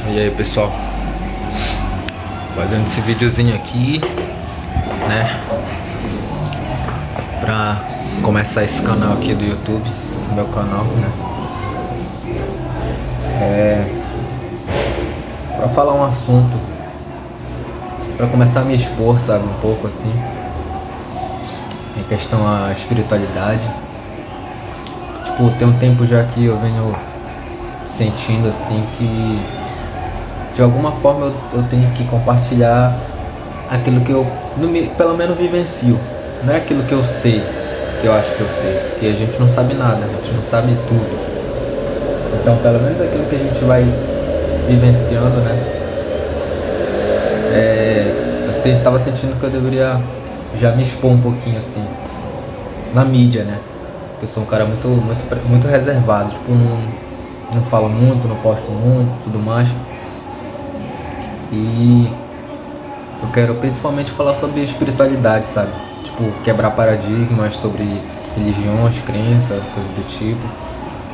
E aí, pessoal, fazendo esse videozinho aqui, né, pra começar esse canal aqui do YouTube, meu canal, né, pra falar um assunto, pra começar a me expor, sabe, um pouco assim, em questão à espiritualidade. Tipo, tem um tempo já que eu venho sentindo assim que de alguma forma eu tenho que compartilhar aquilo que eu pelo menos vivencio. Não é aquilo que eu sei, que eu acho que eu sei, porque a gente não sabe nada, a gente não sabe tudo. Então pelo menos aquilo que a gente vai vivenciando, né? Eu tava sentindo que eu deveria já me expor um pouquinho assim na mídia, né? Porque eu sou um cara muito reservado, tipo, não falo muito, não posto muito, tudo mais. E eu quero principalmente falar sobre espiritualidade, sabe? Tipo, quebrar paradigmas sobre religiões, crenças, coisas do tipo.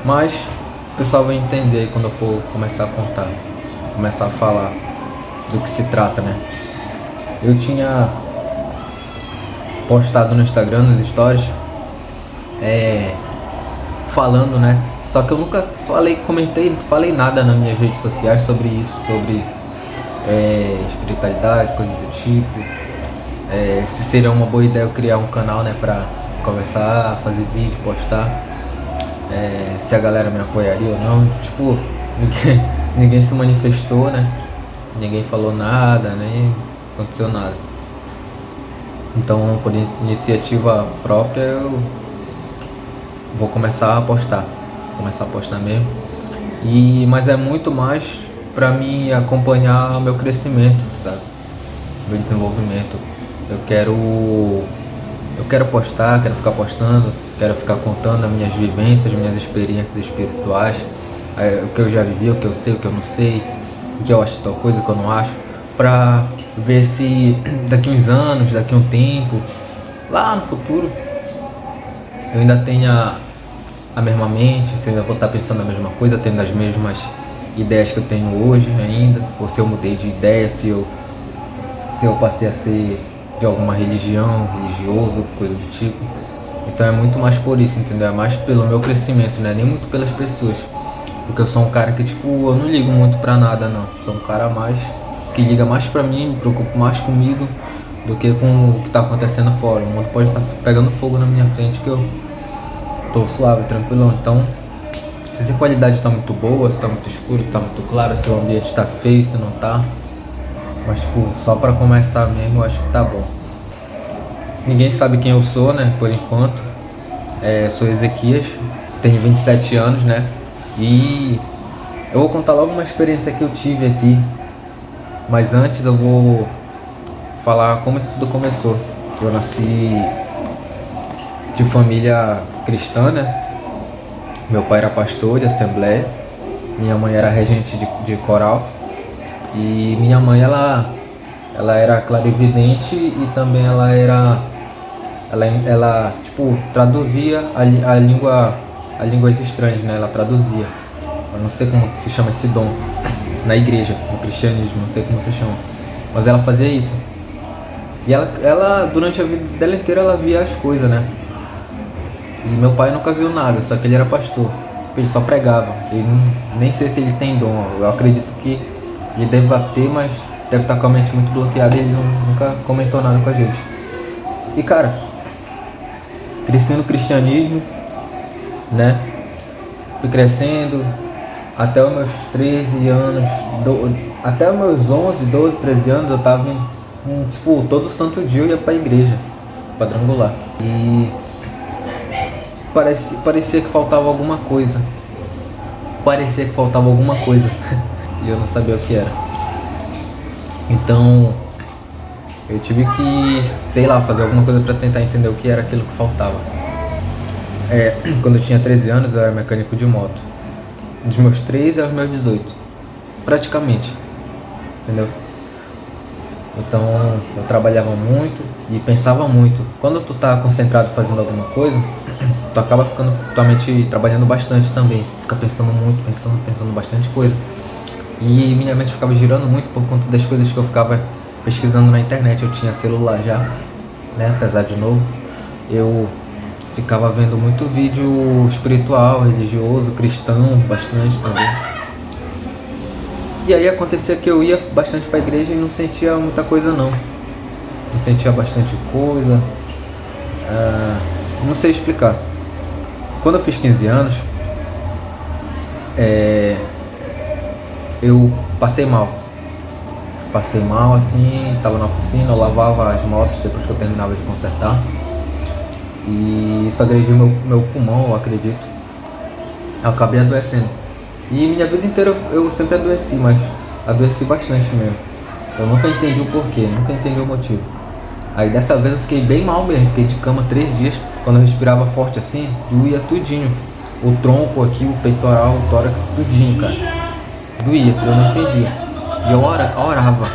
Mas o pessoal vai entender aí quando eu for começar a contar, começar a falar do que se trata, né? Eu tinha postado no Instagram, nos stories, falando, né? Só que eu nunca falei nada nas minhas redes sociais sobre isso, sobre espiritualidade, coisa do tipo. Se seria uma boa ideia eu criar um canal, né, pra começar a fazer vídeo, postar, se a galera me apoiaria ou não. Tipo, ninguém se manifestou, né, ninguém falou nada, nem aconteceu nada. Então, por iniciativa própria, eu vou começar a postar mesmo. Mas é muito mais pra mim acompanhar o meu crescimento, sabe? Meu desenvolvimento. Eu quero postar, quero ficar postando, quero ficar contando as minhas vivências, minhas experiências espirituais, o que eu já vivi, o que eu sei, o que eu não sei, o que eu acho de tal coisa, o que eu não acho, pra ver se daqui uns anos, daqui um tempo, lá no futuro, eu ainda tenha a mesma mente, se eu ainda vou estar pensando a mesma coisa, tendo as mesmas ideias que eu tenho hoje ainda, ou se eu mudei de ideia, se eu passei a ser de alguma religião, religioso, coisa do tipo. Então é muito mais por isso, entendeu? É mais pelo meu crescimento, né? Nem muito pelas pessoas. Porque eu sou um cara que, tipo, eu não ligo muito pra nada, não. Sou um cara mais que liga mais pra mim, me preocupo mais comigo do que com o que tá acontecendo fora. O mundo pode estar pegando fogo na minha frente que eu tô suave, tranquilão. Então, se a qualidade tá muito boa, se tá muito escuro, se tá muito claro, se o ambiente tá feio, se não tá. Mas, tipo, só pra começar mesmo, eu acho que tá bom. Ninguém sabe quem eu sou, né, por enquanto. Sou Ezequias, tenho 27 anos, né, e eu vou contar logo uma experiência que eu tive aqui. Mas antes eu vou falar como isso tudo começou. Eu nasci de família cristã, né. Meu pai era pastor de assembleia, minha mãe era regente de coral. E minha mãe, ela era clarividente e também ela tipo, traduzia a línguas estranhas, né? Ela traduzia. Eu não sei como se chama esse dom na igreja, no cristianismo, não sei como se chama. Mas ela fazia isso. E ela durante a vida dela inteira, ela via as coisas, né? E meu pai nunca viu nada, só que ele era pastor. Ele só pregava. Nem sei se ele tem dom. Eu acredito que ele deve ter, mas deve estar com a mente muito bloqueada e ele nunca comentou nada com a gente. E cara, cresci no cristianismo, né? Fui crescendo até os meus 13 anos, até os meus 11, 12, 13 anos eu tava tipo, todo santo dia eu ia pra igreja, quadrangular. E parecia que faltava alguma coisa. E eu não sabia o que era. Então eu tive que, sei lá, fazer alguma coisa pra tentar entender o que era aquilo que faltava. Quando eu tinha 13 anos eu era mecânico de moto. Dos meus 13 aos meus 18. Praticamente. Entendeu? Então eu trabalhava muito e pensava muito. Quando tu tá concentrado fazendo alguma coisa, tu acaba ficando tua mente trabalhando bastante também. Fica pensando muito, pensando bastante coisa. E minha mente ficava girando muito por conta das coisas que eu ficava pesquisando na internet. Eu tinha celular já, né? Apesar de novo. Eu ficava vendo muito vídeo espiritual, religioso, cristão, bastante também. E aí acontecia que eu ia bastante pra igreja e não sentia muita coisa não. Não sentia bastante coisa. Não sei explicar. Quando eu fiz 15 anos, eu passei mal. Passei mal assim, tava na oficina, eu lavava as motos depois que eu terminava de consertar. E isso agrediu meu pulmão, eu acredito. Eu acabei adoecendo. E minha vida inteira eu sempre adoeci, mas adoeci bastante mesmo. Eu nunca entendi o porquê, nunca entendi o motivo. Aí dessa vez eu fiquei bem mal mesmo, fiquei de cama 3 dias. Quando eu respirava forte assim, doía tudinho. O tronco aqui, o peitoral, o tórax, tudinho, cara. Doía, eu não entendia. E eu orava,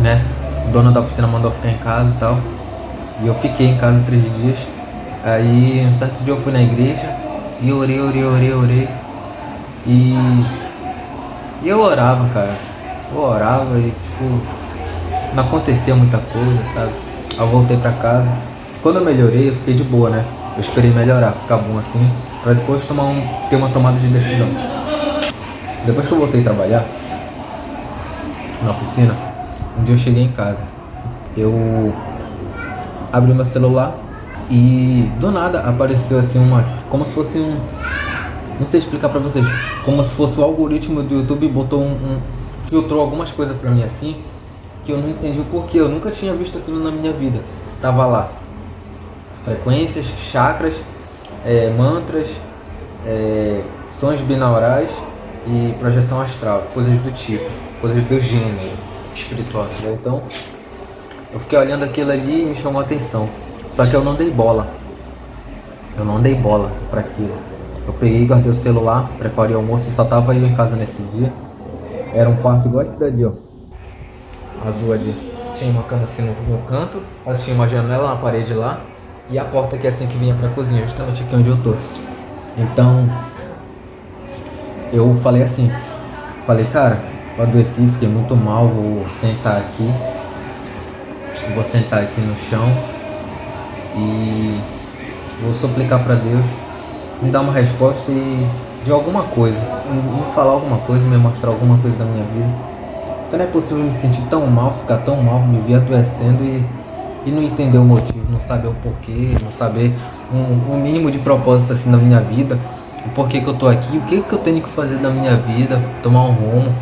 né? O dono da oficina mandou eu ficar em casa e tal. E eu fiquei em casa 3 dias. Aí um certo dia eu fui na igreja e orei. E eu orava, cara. Eu orava e tipo, não acontecia muita coisa, sabe? Aí eu voltei pra casa. Quando eu melhorei, eu fiquei de boa, né? Eu esperei melhorar, ficar bom assim, pra depois ter uma tomada de decisão. Depois que eu voltei a trabalhar na oficina, um dia eu cheguei em casa. Eu abri meu celular e do nada apareceu assim como se fosse não sei explicar pra vocês, como se fosse o algoritmo do YouTube botou filtrou algumas coisas pra mim assim, que eu não entendi o porquê, eu nunca tinha visto aquilo na minha vida. Tava lá, frequências, chakras, mantras, sons binaurais e projeção astral, coisas do tipo, coisas do gênero espiritual, né? Então eu fiquei olhando aquilo ali e me chamou a atenção. Só que eu não dei bola. Eu não dei bola pra aquilo. Eu peguei, guardei o celular, preparei o almoço e só tava eu em casa nesse dia. Era um quarto igual esse dali, ó. Azul ali. Tinha uma cama assim no canto, só tinha uma janela na parede lá. E a porta que é assim que vinha pra cozinha, justamente aqui onde eu tô. Então, eu falei assim. Falei, cara, eu adoeci, fiquei muito mal, vou sentar aqui. Vou sentar aqui no chão e vou suplicar para Deus me dar uma resposta e de alguma coisa, me falar alguma coisa, me mostrar alguma coisa da minha vida. Porque não é possível me sentir tão mal, ficar tão mal, me ver adoecendo e não entender o motivo, não saber o porquê, não saber um mínimo de propósito assim na minha vida, o porquê que eu tô aqui, o que eu tenho que fazer da minha vida, tomar um rumo.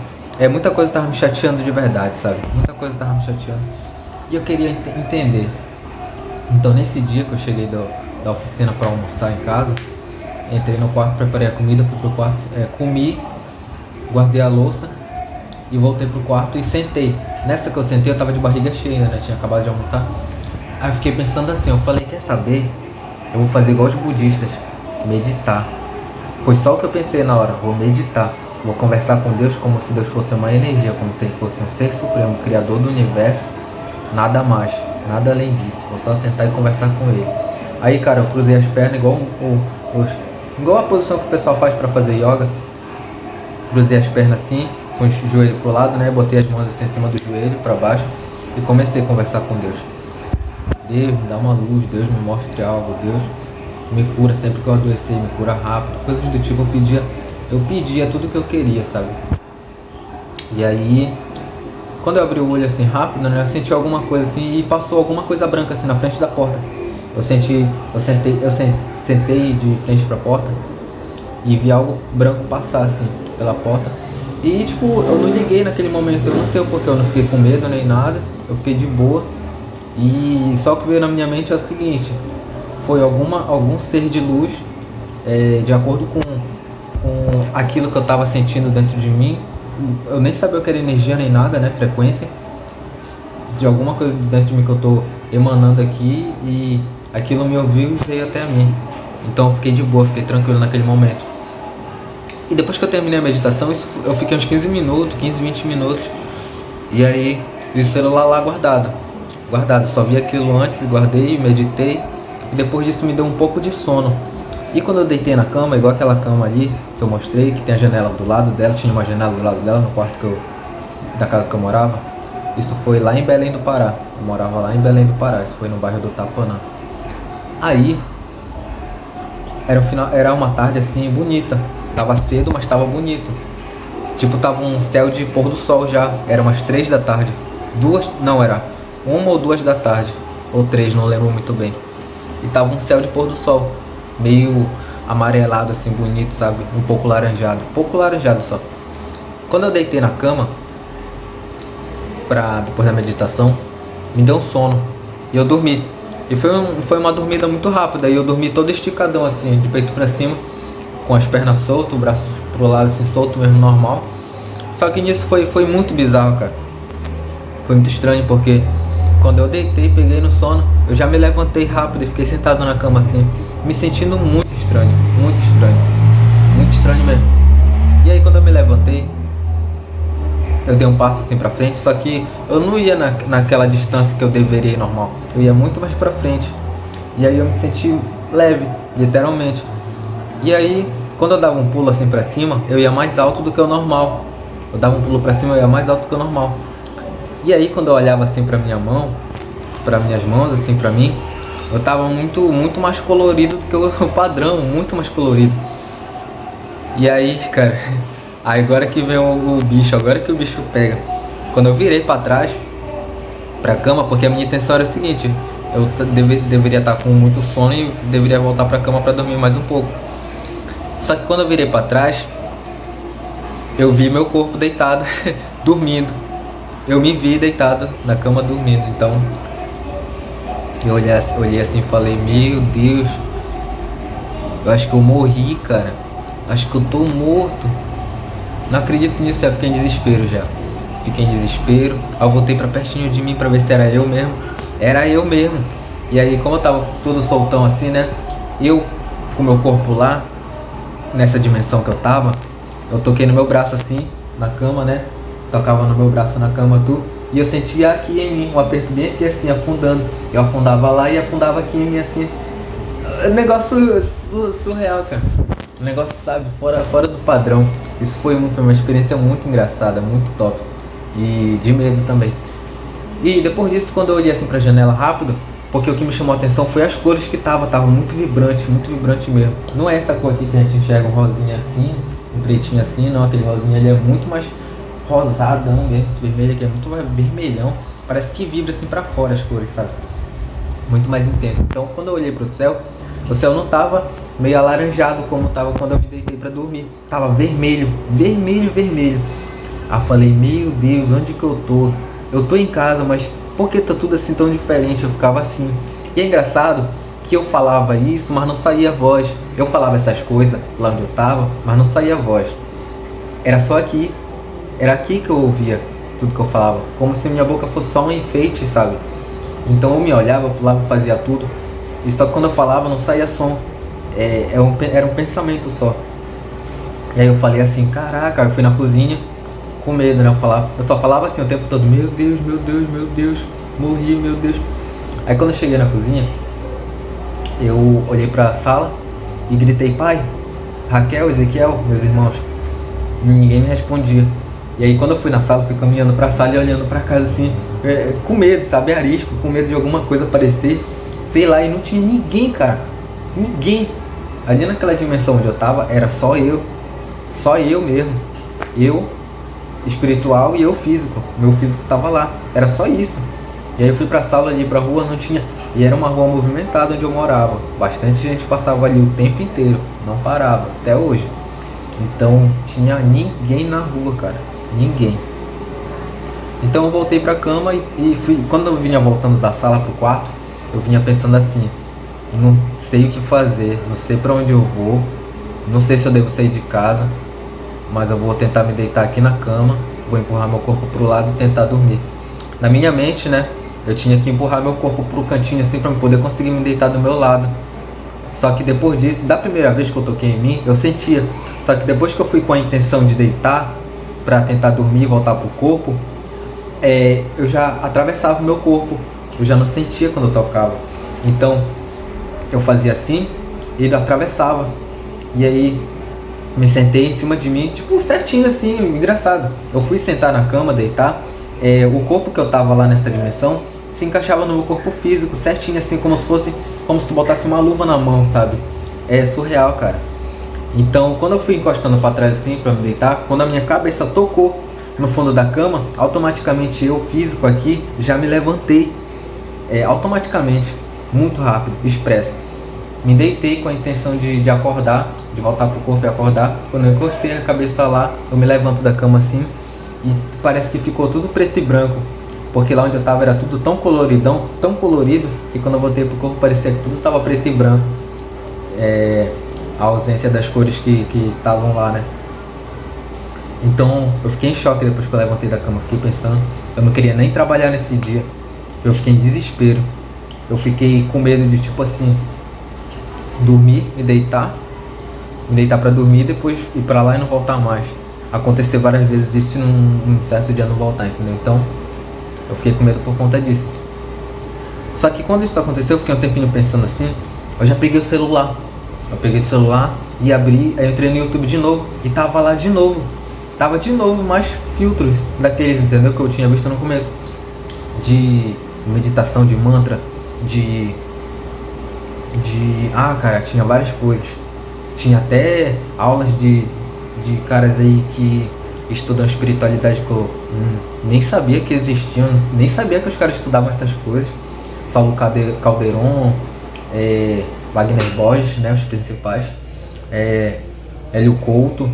Muita coisa tava me chateando de verdade, sabe? Muita coisa tava me chateando. E eu queria entender. Então nesse dia que eu cheguei da oficina para almoçar em casa, entrei no quarto, preparei a comida, fui pro quarto, comi, guardei a louça e voltei pro quarto e sentei. Nessa que eu sentei eu tava de barriga cheia, né? Tinha acabado de almoçar. Aí eu fiquei pensando assim, eu falei, quer saber? Eu vou fazer igual os budistas, meditar. Foi só o que eu pensei na hora, vou meditar. Vou conversar com Deus como se Deus fosse uma energia, como se Ele fosse um ser supremo, criador do universo. Nada mais, nada além disso. Vou só sentar e conversar com ele. Aí, cara, eu cruzei as pernas igual a posição que o pessoal faz pra fazer yoga. Cruzei as pernas assim, com o joelho pro lado, né? Botei as mãos assim em cima do joelho, pra baixo. E comecei a conversar com Deus. Deus, me dá uma luz. Deus, me mostre algo. Deus, me cura sempre que eu adoecer. Me cura rápido. Coisas do tipo, eu pedia tudo que eu queria, sabe? E aí, quando eu abri o olho assim rápido, né, eu senti alguma coisa assim e passou alguma coisa branca assim na frente da porta. Eu sentei de frente pra porta e vi algo branco passar assim pela porta. E tipo, eu não liguei naquele momento, eu não sei o porquê, eu não fiquei com medo nem nada, eu fiquei de boa. E só que veio na minha mente é o seguinte, foi algum ser de luz, de acordo com aquilo que eu tava sentindo dentro de mim. Eu nem sabia o que era energia nem nada, né? Frequência de alguma coisa dentro de mim que eu tô emanando aqui e aquilo me ouviu e veio até a mim. Então eu fiquei de boa, fiquei tranquilo naquele momento. E depois que eu terminei a meditação, eu fiquei uns 15, 20 minutos. E aí vi o celular lá guardado. Só vi aquilo antes, guardei, meditei. E depois disso me deu um pouco de sono. E quando eu deitei na cama, igual aquela cama ali que eu mostrei, que tem a janela do lado dela, tinha uma janela do lado dela no quarto da casa que eu morava. Isso foi lá em Belém do Pará. Eu morava lá em Belém do Pará, isso foi no bairro do Tapanã. Aí, era uma tarde assim bonita. Tava cedo, mas tava bonito. Tipo, tava um céu de pôr do sol já. Era umas 3 da tarde. Era 1 ou 2 da tarde. Ou 3, não lembro muito bem. E tava um céu de pôr do sol. Meio amarelado assim, bonito, sabe? Um pouco laranjado. Pouco laranjado só. Quando eu deitei na cama, depois da meditação, me deu um sono. E eu dormi. E foi uma dormida muito rápida. E eu dormi todo esticadão assim, de peito pra cima, com as pernas soltas, o braço pro lado assim, solto mesmo, normal. Só que nisso foi muito bizarro, cara. Foi muito estranho, porque quando eu deitei, peguei no sono, eu já me levantei rápido e fiquei sentado na cama assim, me sentindo muito estranho, muito estranho. Muito estranho mesmo. E aí quando eu me levantei, eu dei um passo assim pra frente, só que eu não ia naquela distância que eu deveria ir normal. Eu ia muito mais pra frente. E aí eu me senti leve, literalmente. E aí, quando eu dava um pulo assim pra cima, eu ia mais alto do que o normal. Eu dava um pulo pra cima, eu ia mais alto do que o normal. E aí, quando eu olhava assim pra minha mão, pra minhas mãos, assim pra mim, eu tava muito, muito mais colorido do que o padrão, muito mais colorido. E aí, cara, agora que vem o bicho, agora que o bicho pega. Quando eu virei pra trás, pra cama, porque a minha intenção era o seguinte, eu deveria estar com muito sono e deveria voltar pra cama pra dormir mais um pouco. Só que quando eu virei pra trás, eu vi meu corpo deitado, dormindo. Eu me vi deitado na cama dormindo. Então, eu olhei assim e falei, meu Deus, eu acho que eu morri, cara. Acho que eu tô morto. Não acredito nisso, eu fiquei em desespero já. Fiquei em desespero. Aí eu voltei pra pertinho de mim pra ver se era eu mesmo. Era eu mesmo. E aí, como eu tava todo soltão assim, né? Eu, com meu corpo lá, nessa dimensão que eu tava, eu toquei no meu braço assim, na cama, né? Tocava no meu braço na cama, e eu sentia aqui em mim, um aperto bem aqui assim, afundando. Eu afundava lá e afundava aqui em mim assim. Negócio surreal, cara. Um negócio, sabe, fora do padrão. Isso foi uma experiência muito engraçada, muito top. E de medo também. E depois disso, quando eu olhei assim pra janela rápido, porque o que me chamou a atenção foi as cores que tava muito vibrante mesmo. Não é essa cor aqui que a gente enxerga, um rosinha assim, um pretinho assim, não, aquele rosinha ali é muito mais rosadão mesmo, esse vermelho aqui é muito mais vermelhão, parece que vibra assim pra fora as cores, sabe? Muito mais intenso. Então quando eu olhei pro céu, o céu não tava meio alaranjado como tava quando eu me deitei pra dormir, tava vermelho. Aí eu falei, meu Deus, onde que eu tô? Eu tô em casa, mas por que tá tudo assim tão diferente? Eu ficava assim. E é engraçado que eu falava isso, mas não saía voz. Eu falava essas coisas lá onde eu tava, mas não saía voz. Era só aqui. Era aqui que eu ouvia tudo que eu falava, como se minha boca fosse só um enfeite, sabe? Então eu me olhava, pulava, fazia tudo, e só que quando eu falava não saía som, era um pensamento só. E aí eu falei assim, caraca, eu fui na cozinha com medo, né? Eu só falava assim o tempo todo, meu Deus, meu Deus, meu Deus, morri, meu Deus. Aí quando eu cheguei na cozinha, eu olhei pra sala e gritei, pai, Raquel, Ezequiel, meus irmãos. Ninguém me respondia. E aí quando eu fui na sala, fui caminhando pra sala e olhando pra casa assim, com medo, sabe, arisco, com medo de alguma coisa aparecer, sei lá, e não tinha ninguém, cara, ninguém. Ali naquela dimensão onde eu tava, era só eu mesmo, eu espiritual e eu físico, meu físico tava lá, era só isso. E aí eu fui pra sala ali, pra rua, não tinha, e era uma rua movimentada onde eu morava, bastante gente passava ali o tempo inteiro, não parava, até hoje. Então tinha ninguém na rua, cara. Ninguém. Então eu voltei pra cama e fui. Quando eu vinha voltando da sala pro quarto, eu vinha pensando assim, não sei o que fazer, não sei pra onde eu vou, não sei se eu devo sair de casa, mas eu vou tentar me deitar aqui na cama, vou empurrar meu corpo pro lado e tentar dormir. Na minha mente, né, eu tinha que empurrar meu corpo pro cantinho assim pra eu poder conseguir me deitar do meu lado. Só que depois disso, da primeira vez que eu toquei em mim, eu sentia. Só que depois que eu fui com a intenção de deitar, pra tentar dormir e voltar pro corpo, eu já atravessava o meu corpo. Eu já não sentia quando eu tocava. Então, eu fazia assim, ele atravessava. E aí me sentei em cima de mim, tipo, certinho assim, engraçado. Eu fui sentar na cama, deitar, o corpo que eu tava lá nessa dimensão se encaixava no meu corpo físico, certinho assim, como se tu botasse uma luva na mão, sabe? É surreal, cara. Então, quando eu fui encostando pra trás assim, pra me deitar, quando a minha cabeça tocou no fundo da cama, automaticamente eu, físico aqui, já me levantei. Automaticamente, muito rápido, expresso. Me deitei com a intenção de acordar, de voltar pro corpo e acordar. Quando eu encostei a cabeça lá, eu me levanto da cama assim e parece que ficou tudo preto e branco. Porque lá onde eu tava era tudo tão coloridão, tão colorido, que quando eu voltei pro corpo parecia que tudo tava preto e branco. A ausência das cores que estavam lá, né? Então eu fiquei em choque depois que eu levantei da cama. Fiquei pensando, eu não queria nem trabalhar nesse dia. Eu fiquei em desespero. Eu fiquei com medo de, tipo assim, dormir, me deitar pra dormir e depois ir pra lá e não voltar mais. Aconteceu várias vezes isso e num certo dia não voltar, entendeu? Então eu fiquei com medo por conta disso. Só que quando isso aconteceu, eu fiquei um tempinho pensando assim. Eu já peguei o celular. Eu peguei o celular e abri, aí eu entrei no YouTube de novo e tava lá de novo. Tava de novo mais filtros daqueles, entendeu? Que eu tinha visto no começo. De meditação, de mantra, cara, tinha várias coisas. Tinha até aulas de caras aí que estudam espiritualidade que eu nem sabia que existiam, nem sabia que os caras estudavam essas coisas. Saulo Calderon, Wagner Borges, né, os principais. Hélio Couto,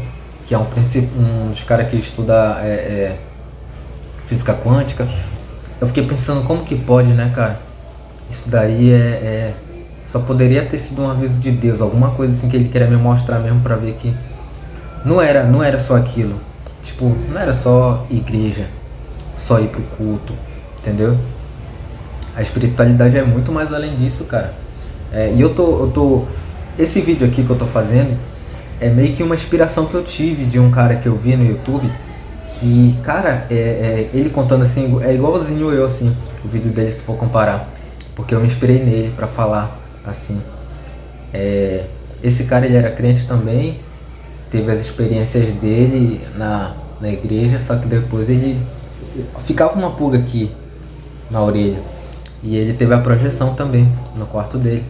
que é um dos caras que estuda física quântica. Eu fiquei pensando, como que pode, né, cara? Isso daí só poderia ter sido um aviso de Deus, alguma coisa assim que ele queria me mostrar mesmo, pra ver que não era só aquilo. Tipo, não era só igreja, só ir pro culto, entendeu? A espiritualidade é muito mais além disso, cara. E esse vídeo aqui que eu tô fazendo é meio que uma inspiração que eu tive de um cara que eu vi no YouTube. Que, cara, ele contando assim, é igualzinho eu, assim, o vídeo dele, se for comparar. Porque eu me inspirei nele pra falar, assim. Esse cara, ele era crente também, teve as experiências dele na igreja, só que depois ele ficava uma pulga aqui na orelha. E ele teve a projeção também no quarto dele.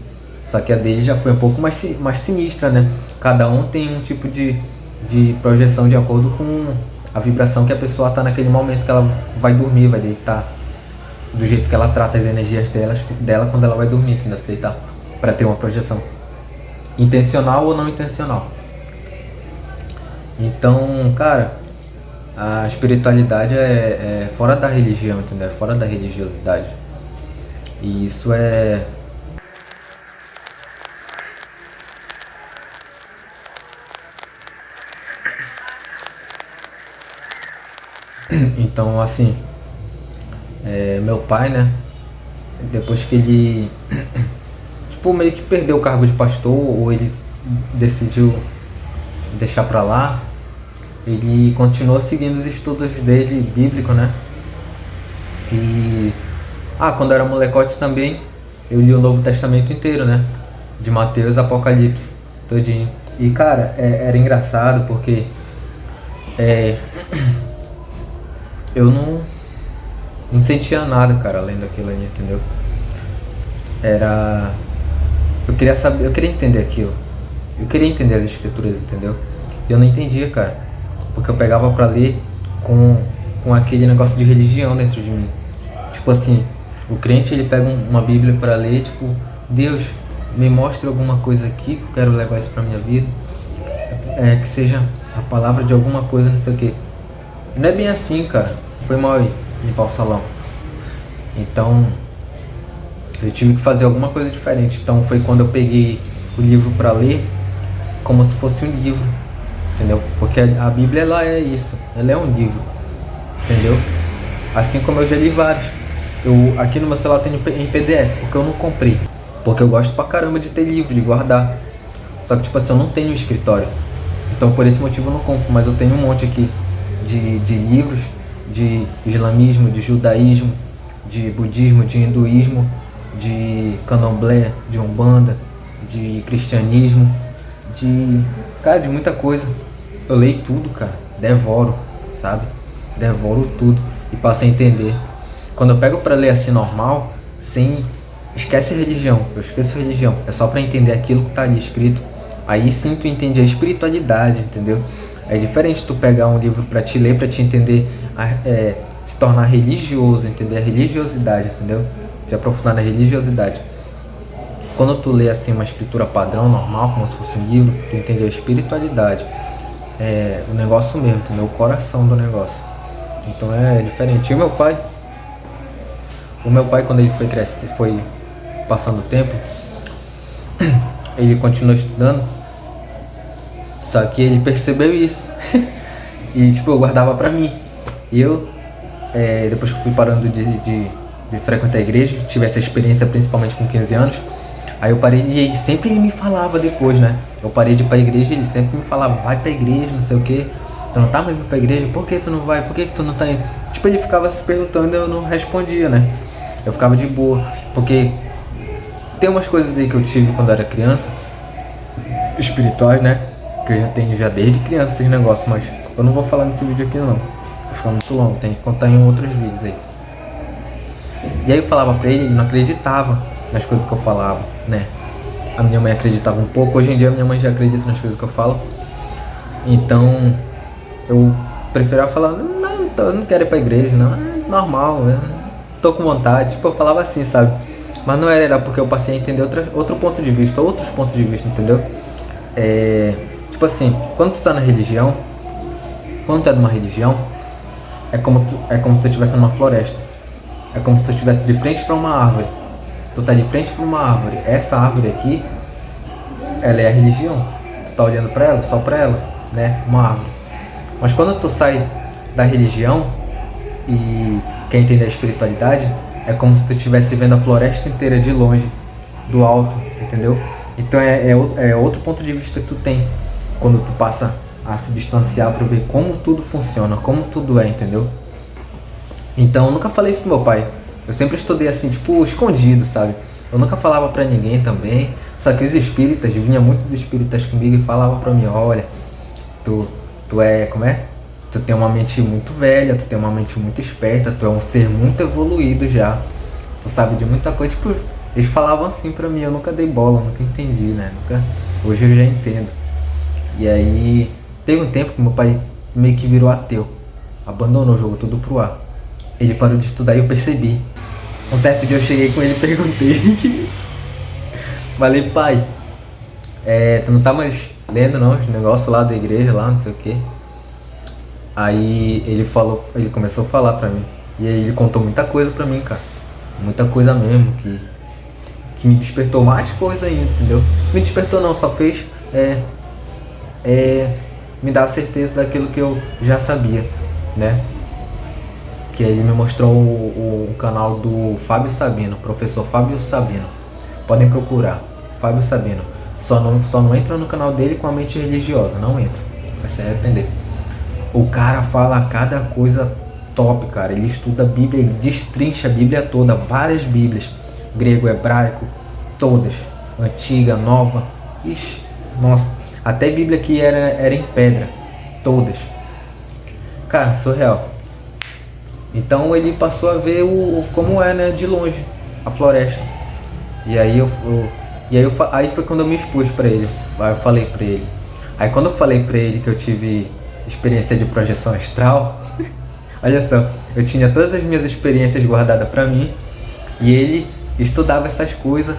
Só que a dele já foi um pouco mais sinistra, né? Cada um tem um tipo de projeção de acordo com a vibração que a pessoa tá naquele momento que ela vai dormir, vai deitar. Do jeito que ela trata as energias dela quando ela vai dormir, entendeu? Se deitar, para ter uma projeção intencional ou não intencional. Então, cara, a espiritualidade é fora da religião, entendeu? É fora da religiosidade. E isso Então, assim, meu pai, né, depois que ele tipo, meio que perdeu o cargo de pastor, ou ele decidiu deixar pra lá, ele continuou seguindo os estudos dele, bíblico, né? E quando eu era molecote também, eu li o Novo Testamento inteiro, né? De Mateus, Apocalipse, todinho. E, cara, era engraçado porque eu não sentia nada, cara, além daquilo ali, entendeu? Eu queria saber, eu queria entender aquilo. Eu queria entender as escrituras, entendeu? E eu não entendia, cara. Porque eu pegava pra ler com aquele negócio de religião dentro de mim. Tipo assim, o crente, ele pega uma Bíblia pra ler, tipo, Deus, me mostre alguma coisa aqui que eu quero levar isso pra minha vida. Que seja a palavra de alguma coisa, não sei o quê. Não é bem assim, cara. Foi mal aí, limpar o salão. Então, eu tive que fazer alguma coisa diferente. Então foi quando eu peguei o livro pra ler, como se fosse um livro, entendeu? Porque a Bíblia, ela é isso, ela é um livro, entendeu? Assim como eu já li vários. Aqui no meu celular tem em PDF, porque eu não comprei. Porque eu gosto pra caramba de ter livro, de guardar. Só que, tipo assim, eu não tenho um escritório. Então por esse motivo eu não compro, mas eu tenho um monte aqui de livros de islamismo, de judaísmo, de budismo, de hinduísmo, de candomblé, de umbanda, de cristianismo, cara, de muita coisa. Eu leio tudo, cara, devoro, sabe? Devoro tudo e passo a entender. Quando eu pego pra ler assim normal, esquece a religião, eu esqueço a religião, é só pra entender aquilo que tá ali escrito. Aí sim tu entende a espiritualidade, entendeu? É diferente tu pegar um livro pra te ler, pra te entender, se tornar religioso, entender a religiosidade, entendeu? Se aprofundar na religiosidade. Quando tu lê assim uma escritura padrão, normal, como se fosse um livro, tu entende a espiritualidade, o negócio mesmo, entendeu? O coração do negócio. Então é diferente. E o meu pai, quando ele foi crescer, foi passando o tempo, ele continuou estudando, só que ele percebeu isso. E tipo, eu guardava pra mim. E eu, depois que eu fui parando de frequentar a igreja, tive essa experiência principalmente com 15 anos, aí eu parei, e ele me falava depois, né? Eu parei de ir pra igreja, ele sempre me falava, vai pra igreja, não sei o que. Tu não tá mais indo pra igreja? Por que tu não vai? Por que tu não tá indo? Tipo, ele ficava se perguntando e eu não respondia, né? Eu ficava de boa, porque tem umas coisas aí que eu tive quando eu era criança, espirituais, né? Que eu já tenho desde criança esse negócio, mas eu não vou falar nesse vídeo aqui não. Vai ficar muito longo, tem que contar em outros vídeos aí. E aí eu falava pra ele não acreditava nas coisas que eu falava, né? A minha mãe acreditava um pouco, hoje em dia a minha mãe já acredita nas coisas que eu falo. Então eu preferia falar, não, eu não quero ir pra igreja, não, é normal, eu tô com vontade, tipo, eu falava assim, sabe? Mas não era porque eu passei a entender outros pontos de vista, entendeu? Tipo assim, quando tu tá na religião, quando tu é numa religião, é como se tu estivesse numa floresta. É como se tu estivesse de frente pra uma árvore. Tu tá de frente pra uma árvore. Essa árvore aqui, ela é a religião. Tu tá olhando pra ela, só pra ela, né? Uma árvore. Mas quando tu sai da religião e quer entender a espiritualidade, é como se tu estivesse vendo a floresta inteira de longe, do alto, entendeu? Então é outro ponto de vista que tu tem quando tu passa a se distanciar para ver como tudo funciona, como tudo é, entendeu? Então eu nunca falei isso pro meu pai. Eu sempre estudei assim, tipo, escondido, sabe? Eu nunca falava pra ninguém também. Só que os espíritas, vinha muitos espíritas comigo e falavam pra mim, olha, tu é, como é? Tu tem uma mente muito velha, tu tem uma mente muito esperta, tu é um ser muito evoluído já. Tu sabe de muita coisa. Tipo, eles falavam assim pra mim, eu nunca dei bola, nunca entendi, né? Hoje eu já entendo. E aí, teve um tempo que meu pai meio que virou ateu. Abandonou o jogo tudo pro ar. Ele parou de estudar e eu percebi. Um certo dia eu cheguei com ele e perguntei. Falei, pai, tu não tá mais lendo não os negócios lá da igreja, lá, não sei o que. Aí ele começou a falar pra mim. E aí ele contou muita coisa pra mim, cara. Muita coisa mesmo, que me despertou mais coisa ainda, entendeu? Me despertou não, só fez me dar a certeza daquilo que eu já sabia, né? Que ele me mostrou o canal do Fábio Sabino, professor Fábio Sabino. Podem procurar, Fábio Sabino. Só não entra no canal dele com a mente religiosa, não entra, vai se arrepender. O cara fala cada coisa top, cara. Ele estuda a Bíblia, ele destrincha a Bíblia toda, várias Bíblias, grego, hebraico, todas, antiga, nova. Ixi, nossa, até Bíblia que era em pedra, todas. Cara, surreal. Então ele passou a ver como é, né, de longe, a floresta. E aí aí foi quando eu me expus pra ele. Aí eu falei pra ele. Aí quando eu falei pra ele que eu tive experiência de projeção astral, olha só, eu tinha todas as minhas experiências guardadas pra mim, e ele estudava essas coisas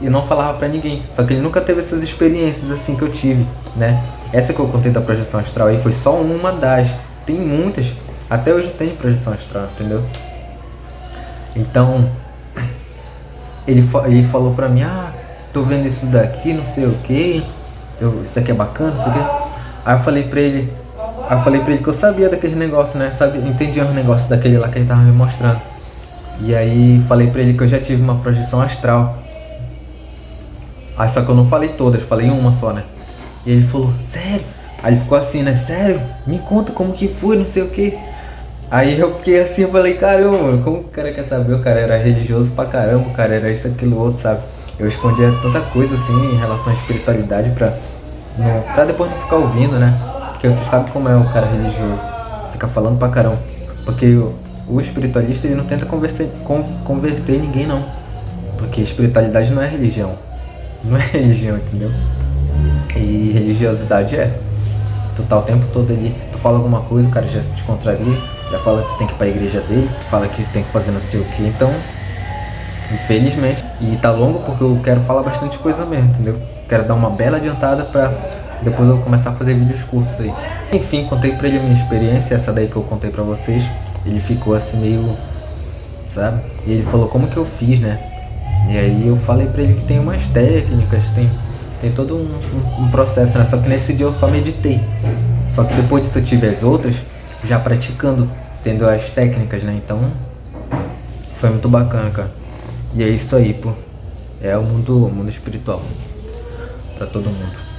e não falava pra ninguém. Só que ele nunca teve essas experiências assim que eu tive, né? Essa que eu contei da projeção astral aí foi só uma das. Tem muitas. Até hoje tem projeção astral, entendeu? Então, ele falou pra mim, tô vendo isso daqui, não sei o que, isso aqui é bacana, não sei o que. Aí eu falei pra ele que eu sabia daquele negócio, né? Entendia os negócios daquele lá que ele tava me mostrando. E aí falei pra ele que eu já tive uma projeção astral. Aí só que eu não falei todas, falei uma só, né? E ele falou, sério? Aí ele ficou assim, né? Sério? Me conta como que foi, não sei o que. Aí eu fiquei assim, eu falei, caramba, como o cara quer saber? O cara era religioso pra caramba, o cara era isso, aquilo, outro, sabe? eu escondia tanta coisa assim em relação à espiritualidade pra depois não ficar ouvindo, né? Porque você sabe como é o cara religioso, fica falando pra caramba. Porque o espiritualista ele não tenta converter ninguém não. Porque espiritualidade não é religião. Não é religião, entendeu? E religiosidade é. Tu tá o tempo todo ali, tu fala alguma coisa, o cara já se te contraria, já fala que tu tem que ir pra igreja dele, tu fala que tem que fazer não sei o que, então, infelizmente. E tá longo porque eu quero falar bastante coisa mesmo, entendeu? Quero dar uma bela adiantada pra depois eu começar a fazer vídeos curtos aí. Enfim, contei pra ele a minha experiência, essa daí que eu contei pra vocês. Ele ficou assim meio, sabe? E ele falou como que eu fiz, né? E aí eu falei pra ele que tem umas técnicas, tem todo um processo, né? Só que nesse dia eu só meditei. Só que depois disso eu tive as outras, já praticando, tendo as técnicas, né? Então, foi muito bacana, cara. E é isso aí, pô. É o mundo espiritual. Pra todo mundo.